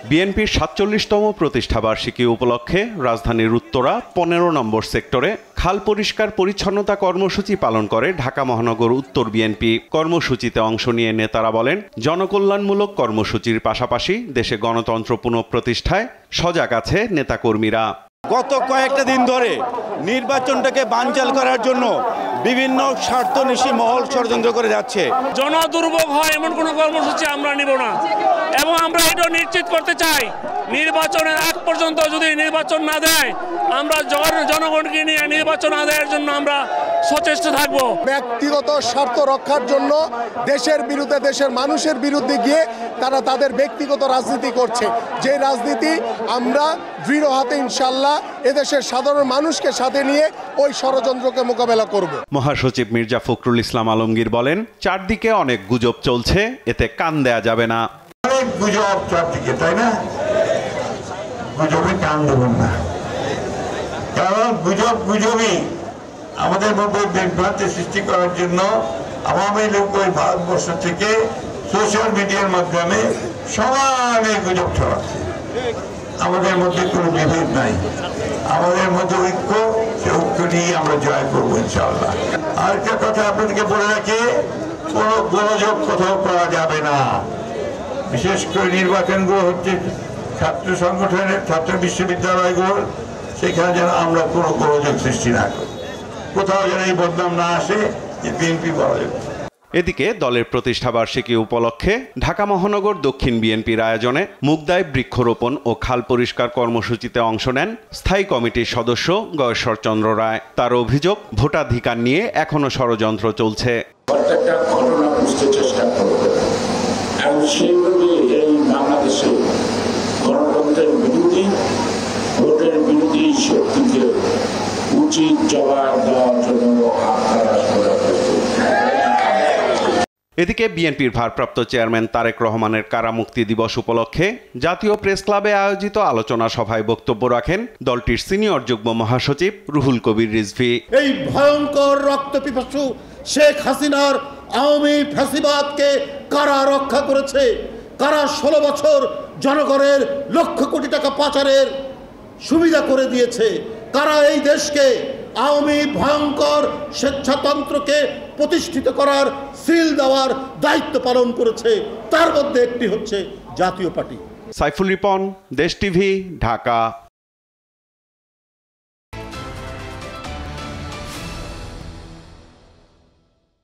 বিএনপির ৪৭তম প্রতিষ্ঠাবার্ষিকী উপলক্ষে রাজধানীর উত্তরা ১৫ নম্বর সেক্টরে খাল পরিষ্কার পরিচ্ছন্নতা কর্মসূচি পালন করে ঢাকা মহানগর উত্তর বিএনপি। কর্মসূচিতে অংশ নিয়ে নেতারা বলেন, জনকল্যাণমূলক কর্মসূচির পাশাপাশি দেশে গণতন্ত্র পুনঃপ্রতিষ্ঠায় সজাগ আছে নেতাকর্মীরা। গত কয়েকটা দিন ধরে নির্বাচনটাকে বানচাল করার জন্য বিভিন্ন স্বার্থন্বেষী মহল ষড়যন্ত্র করে যাচ্ছে। জনদুর্ভোগ হয় এমন কোনো কর্মসূচি আমরা নিব না এবং আমরা এটা নিশ্চিত করতে চাই নির্বাচনের আগ পর্যন্ত যদি নির্বাচন না দেয় আমরা জনগণকে নিয়ে নির্বাচন আদায়ের জন্য আমরা সচেষ্ট থাকব। ব্যক্তিগত স্বার্থ রক্ষার জন্য দেশের বিরুদ্ধে, দেশের মানুষের বিরুদ্ধে গিয়ে তারা তাদের ব্যক্তিগত রাজনীতি করছে। যে রাজনীতি আমরা দৃঢ় হাতে ইনশাল্লাহ এদেশের সাধারণ মানুষকে সাথে নিয়ে ওই ষড়যন্ত্রকে মোকাবেলা করব। মহাসচিব মির্জা ফখরুল ইসলাম আলমগীর বলেন, চারদিকে অনেক গুজব চলছে, এতে কান দেয়া যাবে না। অনেক গুজব চারদিকে, তাই না? গুজবে কান দেবেন না, কারণ গুজবই আমাদের মধ্যে বিভ্রান্তি সৃষ্টি করার জন্য আওয়ামী লীগ ওই ভারতবর্ষ থেকে সোশ্যাল মিডিয়ার মাধ্যমে সমানে গুজব ছড়াচ্ছে। আমাদের মধ্যে কোনো বিভেদ নাই, আমাদের মধ্যে ঐক্য, সে ঐক্য নিয়ে আমরা জয় করবো ইনশাআল্লাহ। আরেকটা কথা আপনাদেরকে বলে রাখি, কোনো গোলযোগ কোথাও করা যাবে না। বিশেষ করে নির্বাচনগুলো হচ্ছে ছাত্র সংগঠনের, ছাত্র বিশ্ববিদ্যালয়গুলো, সেখানে যেন আমরা কোনো গোলযোগ সৃষ্টি না করি, কোথাও যেন এই বদনাম না আসে যে বিএনপি বলা যাবে। এদিকে দলের প্রতিষ্ঠাবার্ষিকী উপলক্ষে ঢাকা মহানগর দক্ষিণ বিএনপির আয়োজনে মুগদায় বৃক্ষরোপণ ও খাল পরিষ্কার কর্মসূচিতে অংশ নেন স্থায়ী কমিটির সদস্য গয়েশ্বরচন্দ্র রায়। তার অভিযোগ, ভোটাধিকার নিয়ে এখনো ষড়যন্ত্র চলছে। প্রত্যেকটা ঘটনা বুঝতে চেষ্টা করবে এবং সেইভাবে এই বাংলাদেশে গণতন্ত্রের বিরোধী, ভোটের বিরোধী শক্তিকে উচিত জবাব দেওয়ার জন্য আপনারা এদিকে বিএনপির ভারপ্রাপ্ত চেয়ারম্যান তারেক রহমানের কারামুক্তি দিবস উপলক্ষে জাতীয় প্রেস ক্লাবে আয়োজিত আলোচনা সভায় বক্তব্য রাখেন দলটির সিনিয়র যুগ্ম মহাসচিব রুহুল কবির রিজভী। এই ভয়ঙ্কর রক্তপিপাসু শেখ হাসিনার আওয়ামী ফ্যাসিবাদকে কারা রক্ষা করেছে? কারা 16 বছর জনগণের লক্ষ কোটি টাকা পাচারের সুবিধা করে দিয়েছে? কারা এই দেশকে আওয়ামী ভয়ঙ্কর স্বেচ্ছাতন্ত্রকে প্রতিষ্ঠিত করার সিল দেওয়ার দায়িত্ব পালন করেছে? তার মধ্যে একটি হচ্ছে জাতীয় পার্টি। সাইফুল রিপন, দেশ টিভি, ঢাকা।